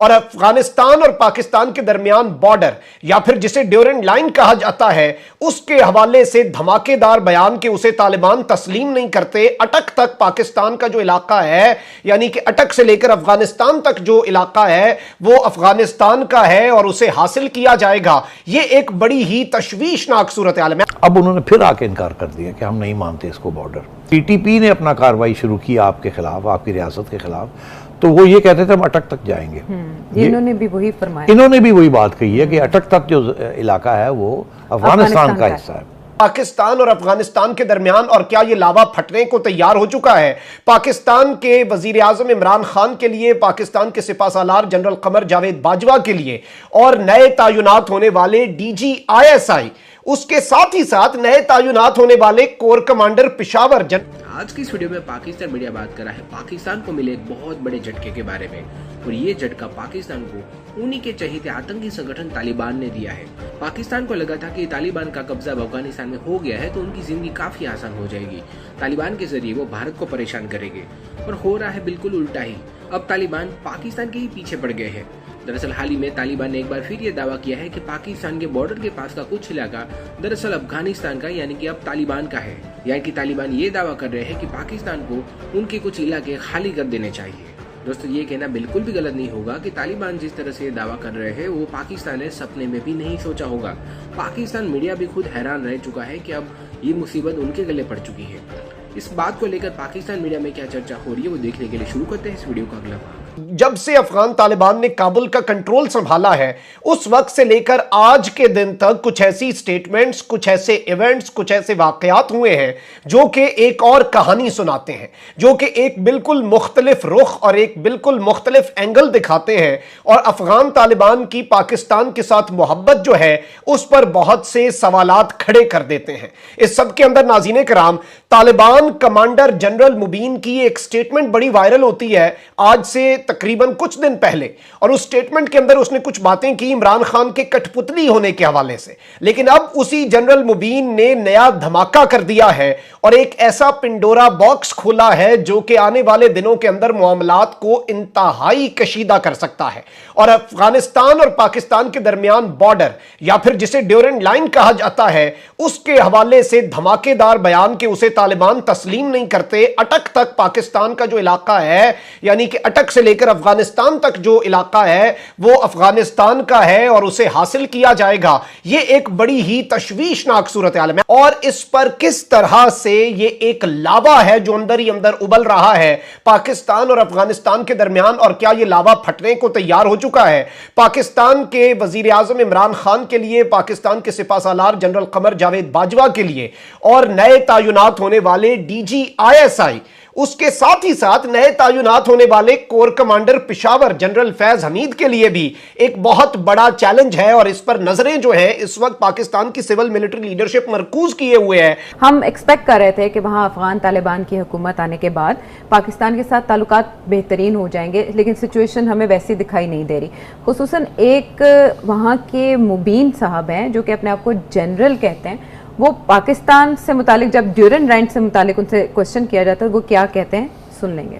और अफगानिस्तान और पाकिस्तान के दरमियान बॉर्डर या फिर जिसे ड्यूरेंट लाइन कहा जाता है, उसके हवाले से धमाकेदार बयान के उसे तालिबान तस्लीम नहीं करते। अटक तक पाकिस्तान का जो इलाका है, यानी कि अटक से लेकर अफगानिस्तान तक जो इलाका है वो अफगानिस्तान का है और उसे हासिल किया जाएगा। ये एक बड़ी ही तशवीशनाक सूरत हाल है। अब उन्होंने फिर आके इनकार कर दिया कि हम नहीं मानते इसको बॉर्डर। टीटीपी ने अपना कार्रवाई शुरू की आपके खिलाफ, आपकी रियासत के खिलाफ, तो वो ये कहते थे हम अटक तक जाएंगे। इन्होंने भी वही फरमाया, इन्होंने भी वही बात कही है कि अटक तक जो इलाका है वो अफगानिस्तान का हिस्सा है। पाकिस्तान और अफगानिस्तान के दरमियान और क्या ये लावा फटने को तैयार हो चुका है? पाकिस्तान के वजीर आजम इमरान खान के लिए, पाकिस्तान के सिपह सालार जनरल कमर जावेद बाजवा के लिए और नए तैनात होने वाले डीजी ISI, उसके साथ ही साथ नए तैनात होने वाले कोर कमांडर पेशावर आज की इस वीडियो में पाकिस्तान मीडिया बात कर रहा है पाकिस्तान को मिले एक बहुत बड़े झटके के बारे में, और ये झटका पाकिस्तान को उन्हीं के चहेते आतंकी संगठन तालिबान ने दिया है। पाकिस्तान को लगा था कि तालिबान का कब्जा अफगानिस्तान में हो गया है तो उनकी जिंदगी काफी आसान हो जाएगी, तालिबान के जरिए वो भारत को परेशान करेंगे, और हो रहा है बिल्कुल उल्टा ही। अब तालिबान पाकिस्तान के ही पीछे पड़ गए हैं। दरअसल हाल ही में तालिबान ने एक बार फिर ये दावा किया है कि पाकिस्तान के बॉर्डर के पास का कुछ इलाका दरअसल अफगानिस्तान का यानी कि अब तालिबान का है। यानी कि तालिबान ये दावा कर रहे हैं कि पाकिस्तान को उनके कुछ इलाके खाली कर देने चाहिए। दोस्तों, ये कहना बिल्कुल भी गलत नहीं होगा कि तालिबान जिस तरह से ये दावा कर रहे हैं वो पाकिस्तान ने सपने में भी नहीं सोचा होगा। पाकिस्तान मीडिया भी खुद हैरान रह चुका है कि अब ये मुसीबत उनके गले पड़ चुकी है। इस बात को लेकर पाकिस्तान मीडिया में क्या चर्चा हो रही है वो देखने के लिए शुरू करते हैं इस वीडियो का अगला भाग। जब से अफगान तालिबान ने काबुल का कंट्रोल संभाला है उस वक्त से लेकर आज के दिन तक कुछ ऐसी स्टेटमेंट्स, कुछ ऐसे इवेंट्स, कुछ ऐसे वाकयात हुए हैं जो कि एक और कहानी सुनाते हैं, जो कि एक बिल्कुल मुख्तलिफ रुख और एक बिल्कुल मुख्तलिफ एंगल दिखाते हैं, और अफगान तालिबान की पाकिस्तान के साथ मोहब्बत जो है उस पर बहुत से सवालात खड़े कर देते हैं। इस सब के अंदर नाज़रीन कराम, तालिबान कमांडर जनरल मुबीन की एक स्टेटमेंट बड़ी वायरल होती है आज से तकरीबन कुछ दिन पहले, और उस स्टेटमेंट के अंदर उसने कुछ बातें की इमरान खान के कठपुतली होने के हवाले से। लेकिन अब उसी जनरल मुबीन ने नया धमाका कर दिया है और एक ऐसा पिंडोरा बॉक्स खोला है जो कि आने वाले दिनों के अंदर मामलात को इंतहाई कशीदा कर सकता है। और अफगानिस्तान और पाकिस्तान के दरमियान बॉर्डर या फिर जिसे ड्यूरेंट लाइन कहा जाता है, उसके हवाले से धमाकेदार बयान के उसे तालिबान तस्लीम नहीं करते। अटक तक पाकिस्तान का जो इलाका है, यानी कि अटक से लेकर अफगानिस्तान तक जो इलाका है वो अफगानिस्तान का है और उसे हासिल किया जाएगा। ये एक बड़ी ही तशवीशनाक सूरत हाल है, और इस पर किस तरह से ये एक लावा है जो अंदर ही अंदर उबल रहा है पाकिस्तान और अफगानिस्तान के दरमियान, और क्या ये लावा फटने को तैयार हो चुका है? पाकिस्तान के वजीर आजम इमरान खान के लिए, पाकिस्तान के सिपह सालार जनरल कमर जावेद बाजवा के लिए और नए तैनात होने वाले डीजी ISI, उसके साथ ही साथ नए तैनात होने वाले core commander Peshawar general Faiz Hamid के लिए भी एक बहुत बड़ा चैलेंज है। और इस पर नजरें जो है इस वक्त पाकिस्तान की सिविल मिलिट्री लीडरशिप मरकूज किए हुए है। हम एक्सपेक्ट कर रहे थे कि वहाँ अफगान तालिबान की हुकूमत आने के बाद पाकिस्तान के साथ ताल्लुकात बेहतरीन हो जाएंगे, लेकिन सिचुएशन हमें वैसी दिखाई नहीं दे रही। खुसूसन एक वहाँ के मुबीन साहब हैं जो कि अपने आप को जनरल कहते हैं, वो पाकिस्तान से मुतालिक जब ड्यूरेंट लाइन से मुतालिक उनसे क्वेश्चन किया जाता है वो क्या कहते हैं, सुन लेंगे।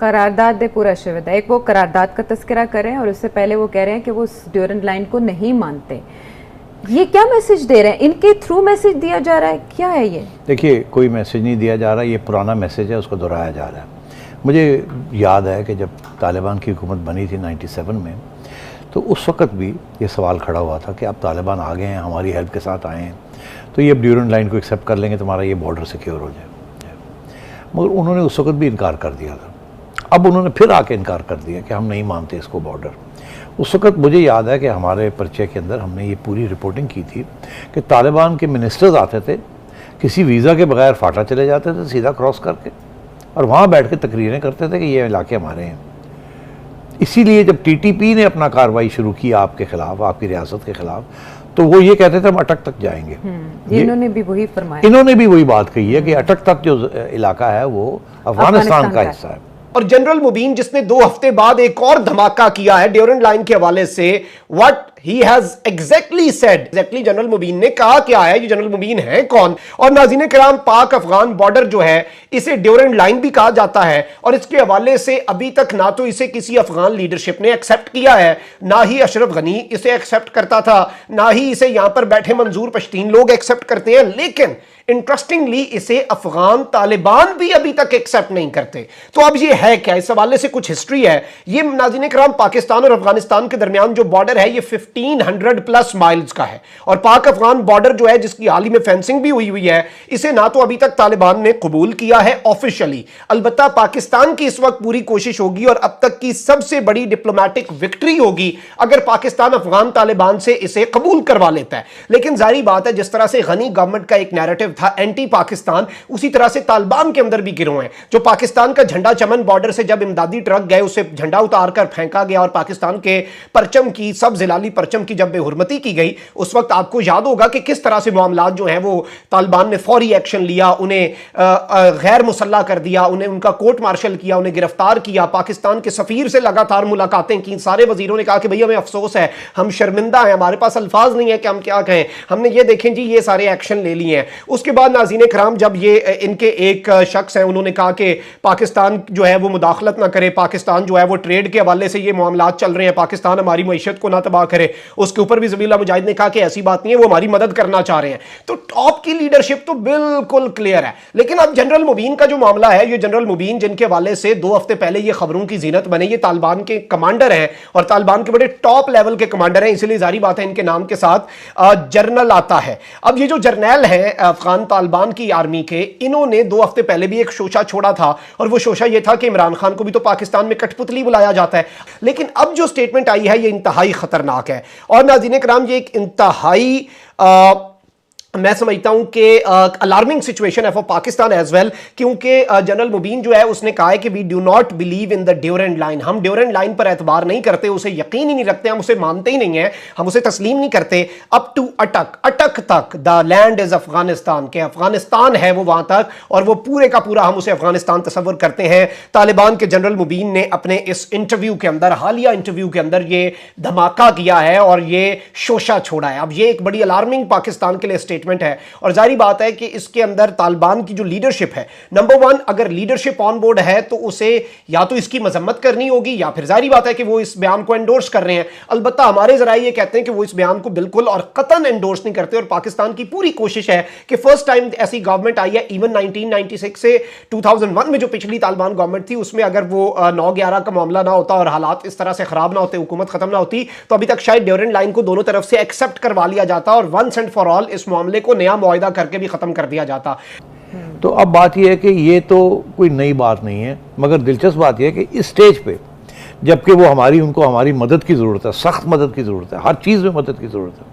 करारदाद पूरा शिविर है। एक वो करारदाद का तस्करा करें और उससे पहले वो कह रहे हैं कि वो ड्यूरेंट लाइन को नहीं मानते। ये क्या मैसेज दे रहे हैं? इनके थ्रू मैसेज दिया जा रहा है, क्या है ये? देखिए, कोई मैसेज नहीं दिया जा रहा, ये पुराना मैसेज है, उसको दोहराया जा रहा है। मुझे याद है कि जब तालिबान की हुकूमत बनी थी 97 में, तो उस वक्त भी ये सवाल खड़ा हुआ था कि अब तालिबान आ गए हैं, हमारी हेल्प के साथ आए हैं, तो ये अब ड्यूरेंट लाइन को एक्सेप्ट कर लेंगे, तुम्हारा ये बॉर्डर सिक्योर हो जाए। मगर उन्होंने उस वक्त भी इनकार कर दिया था। अब उन्होंने फिर आके इनकार कर दिया कि हम नहीं मानते इसको बॉर्डर। उस वक्त मुझे याद है कि हमारे परिचय के अंदर हमने ये पूरी रिपोर्टिंग की थी कि तालिबान के मिनिस्टर्स आते थे, किसी वीज़ा के बगैर फाटा चले जाते थे सीधा क्रॉस करके, और वहाँ बैठ के तकरीरें करते थे कि ये इलाके हमारे हैं। इसीलिए जब टीटीपी ने अपना कार्रवाई शुरू की आपके खिलाफ, आपकी रियासत के खिलाफ, तो वो ये कहते थे हम अटक तक जाएंगे। इन्होंने भी वही फरमाया, इन्होंने भी वही बात कही है कि अटक तक जो इलाका है वो अफगानिस्तान का हिस्सा है। और जनरल मुबीन जिसने 2 हफ्ते बाद एक और धमाका किया है ड्यूरेंट लाइन के हवाले से, what he has exactly said, exactly general Mubeen ने कहा क्या है, ये जनरल मुबीन है कौन। और नाज़रीन किराम, पाक अफगान बॉर्डर जो है इसे ड्यूरेंट लाइन भी कहा जाता है, और इसके हवाले से अभी तक ना तो इसे किसी अफगान लीडरशिप ने एक्सेप्ट किया है, ना ही अशरफ गनी इसे एक्सेप्ट करता था, ना ही इसे यहां पर बैठे मंजूर पश्तीन लोग एक्सेप्ट करते हैं, लेकिन इंटरेस्टिंगली इसे अफगान तालिबान भी अभी तक एक्सेप्ट नहीं करते। तो अब ये है क्या, इस हवाले से कुछ हिस्ट्री है। ये नाज़रीन किराम, पाकिस्तान और अफगानिस्तान के दरमियान जो बॉर्डर है ये 1500 प्लस माइल्स का है, और पाक अफगान बॉर्डर जो है जिसकी हाल ही में फेंसिंग भी हुई है, इसे ना तो अभी तक तालिबान ने कबूल किया है ऑफिशियली। अलबत्ता पाकिस्तान की इस वक्त पूरी कोशिश होगी और अब तक की सबसे बड़ी डिप्लोमेटिक विक्ट्री होगी अगर पाकिस्तान अफगान तालिबान से इसे कबूल करवा लेता है। लेकिन जाहिर बात है, जिस तरह से गनी गवर्नमेंट का एक नैरेटिव था एंटी पाकिस्तान, उसी तरह से तालिबान के अंदर भी गिरोह हैं। जो पाकिस्तान का झंडा चमन बॉर्डर से जब इमदादी ट्रक गए उसे झंडा उतार कर फेंका गया और पाकिस्तान के परचम की, सब जिलाली परचम की जब बेहुरमती की गई, उस वक्त आपको याद होगा कि किस तरह से मामलात जो हैं वो तालिबान ने फौरी एक्शन लिया, उन्हें गैर मुसल्ला कर दिया, उन्हें उनका कोर्ट मार्शल किया, उन्हें गिरफ्तार किया, पाकिस्तान के सफीर से लगातार मुलाकातें की, सारे वजीरों ने कहा कि भैया हमें अफसोस है, हम शर्मिंदा हैं, हमारे पास अल्फाज नहीं है कि हम क्या कहें, हमने ये देखें जी ये सारे एक्शन ले लिए हैं। उसके बाद नाज़रीन कराम, जब ये इनके एक शख्स हैं उन्होंने कहा कि पाकिस्तान जो है वो मुदाखलत ना करे, पाकिस्तान जो है वो ट्रेड के हवाले से ये मामलात चल रहे हैं, पाकिस्तान हमारी मईशत को ना तबाह करे, उसके ऊपर भी ज़बीहुल्लाह मुजाहिद ने कहा कि ऐसी बात नहीं है, वो हमारी मदद करना चाह रहे हैं। तो टॉप की लीडरशिप तो बिल्कुल क्लियर है। लेकिन अब जनरल मुबीन का जो मामला है, ये जनरल मुबीन जिनके हवाले से 2 हफ्ते पहले ये खबरों की जीनत बने, ये तालिबान के कमांडर हैं और तालिबान के बड़े टॉप लेवल के कमांडर हैं, इसलिए जारी बात है इनके नाम के साथ जर्नल आता है। अब ये जो जर्नल हैं अफगान तालिबान की आर्मी के, इन्होंने 2 हफ्ते पहले भी एक शोशा छोड़ा था, और वो शोशा ये था कि इमरान खान को भी तो पाकिस्तान में कठपुतली बुलाया जाता है। लेकिन अब जो स्टेटमेंट आई है ये इंतहाई खतरनाक है, और नाज़रीन कराम ये एक इंतहाई मैं समझता हूं कि अलार्मिंग सिचुएशन है फॉर पाकिस्तान एज वेल, क्योंकि जनरल मुबीन जो है उसने कहा है कि we do not believe in the Durand line, हम ड्यूरेंट लाइन पर एतबार नहीं करते, उसे यकीन ही नहीं रखते, हम उसे मानते ही नहीं है, हम उसे तस्लीम नहीं करते। अप टू अटक, अटक तक द लैंड इज अफगानिस्तान, के अफगानिस्तान है वो वहां तक, और वो पूरे का पूरा हम उसे अफगानिस्तान तस्वर करते हैं। तालिबान के जनरल मुबीन ने अपने इस इंटरव्यू के अंदर, हालिया इंटरव्यू के अंदर ये धमाका किया है और ये शोशा छोड़ा है। अब ये एक बड़ी अलार्मिंग पाकिस्तान के लिए स्टेटमेंट है, और जारी बात है कि इसके अंदर तालिबान की जो लीडरशिप है, नंबर 1 अगर लीडरशिप ऑन बोर्ड है तो उसे या तो इसकी मजम्मत करनी होगी, या फिर जारी बात है कि वो इस बयान को एंडोर्स कर रहे हैं। अलबत्ता हमारे जराए ये कहते हैं कि वो इस बयान को बिल्कुल और कतन एंडोर्स नहीं करते, और पाकिस्तान की पूरी कोशिश है कि फर्स्ट टाइम ऐसी गवर्नमेंट आई है, इवन 1996 से 2001 में जो पिछली तालिबान गवर्नमेंट थी उसमें अगर वो 9/11 का मामला ना होता और हालात इस तरह से खराब ना होते, हुकूमत खत्म ना होती, तो अभी तक शायद ड्यूरेंट लाइन को दोनों तरफ से एक्सेप्ट करवा लिया जाता और वंस एंड फॉर ऑल इस मामले को नया मुआहिदा करके भी खत्म कर दिया जाता। तो अब बात यह है कि ये तो कोई नई बात नहीं है, मगर दिलचस्प बात यह है कि इस स्टेज पे जबकि वो उनको हमारी मदद की ज़रूरत है, सख्त मदद की ज़रूरत है, हर चीज़ में मदद की ज़रूरत है,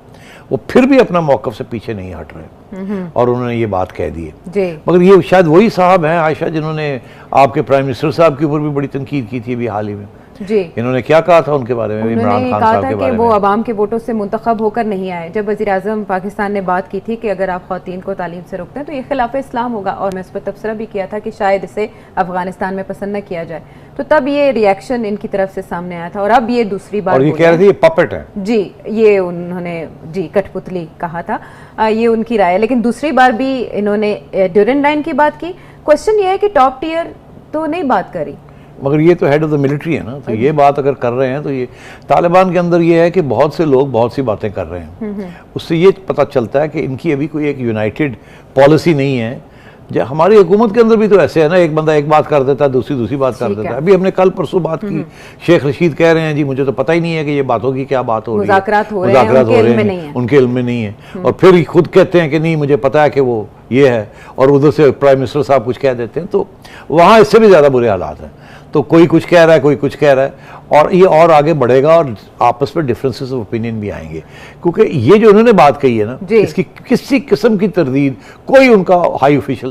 वो फिर भी अपना मौक़िफ़ से पीछे नहीं हट रहे और उन्होंने ये बात कह दी है। मगर ये शायद वही साहब हैं आयशा जिन्होंने आपके प्राइम मिनिस्टर साहब के ऊपर भी बड़ी तनकीद की थी अभी हाल ही में। जी, इन्होंने क्या कहा था उनके बारे में, इमरान खान साहब के बारे में? वो अवाम के वोटों से मुंतखब होकर नहीं आए। जब वज़ीर आज़म पाकिस्तान ने बात की थी कि अगर आप ख़वातीन को तालीम से रोकते हैं तो ये खिलाफ इस्लाम होगा, और मैं इस पर तबसरा भी किया था कि शायद इसे अफगानिस्तान में पसंद न किया जाए, तो तब ये रिएक्शन इनकी तरफ से सामने आया था। और अब ये दूसरी बार, और ये कह रहे थे ये पपेट है। जी, ये उन्होंने जी कठपुतली कहा था, ये उनकी राय है। लेकिन दूसरी बार भी इन्होंने ड्यूरेंट लाइन की बात की। क्वेश्चन ये है कि टॉप टियर तो नहीं बात करी, मगर ये तो हेड ऑफ द मिलिट्री है ना, तो ये बात अगर कर रहे हैं तो ये तालिबान के अंदर ये है कि बहुत से लोग बहुत सी बातें कर रहे हैं, उससे ये पता चलता है कि इनकी अभी कोई एक यूनाइटेड पॉलिसी नहीं है। हमारी हुकूमत के अंदर भी तो ऐसे है ना, एक बंदा एक बात कर देता है, दूसरी बात कर देता है। अभी हमने कल परसों बात की, शेख रशीद कह रहे हैं जी मुझे तो पता ही नहीं है कि ये बातों की क्या बात हो रही है, मुज़ाकरात हो रहे हैं, उनके इल्म में नहीं है, और फिर खुद कहते हैं कि नहीं मुझे पता है कि वो ये है, और उधर से प्राइम मिनिस्टर साहब कुछ कह देते हैं। तो वहाँ इससे भी ज़्यादा बुरे हालात हैं। तो कोई कुछ कह रहा है, कोई कुछ कह रहा है, और ये और आगे बढ़ेगा और आपस में डिफरेंसेस ऑफ ओपिनियन भी आएंगे, क्योंकि ये जो उन्होंने बात कही है ना, इसकी किसी किस्म की तरदीद कोई उनका हाई ऑफिशियल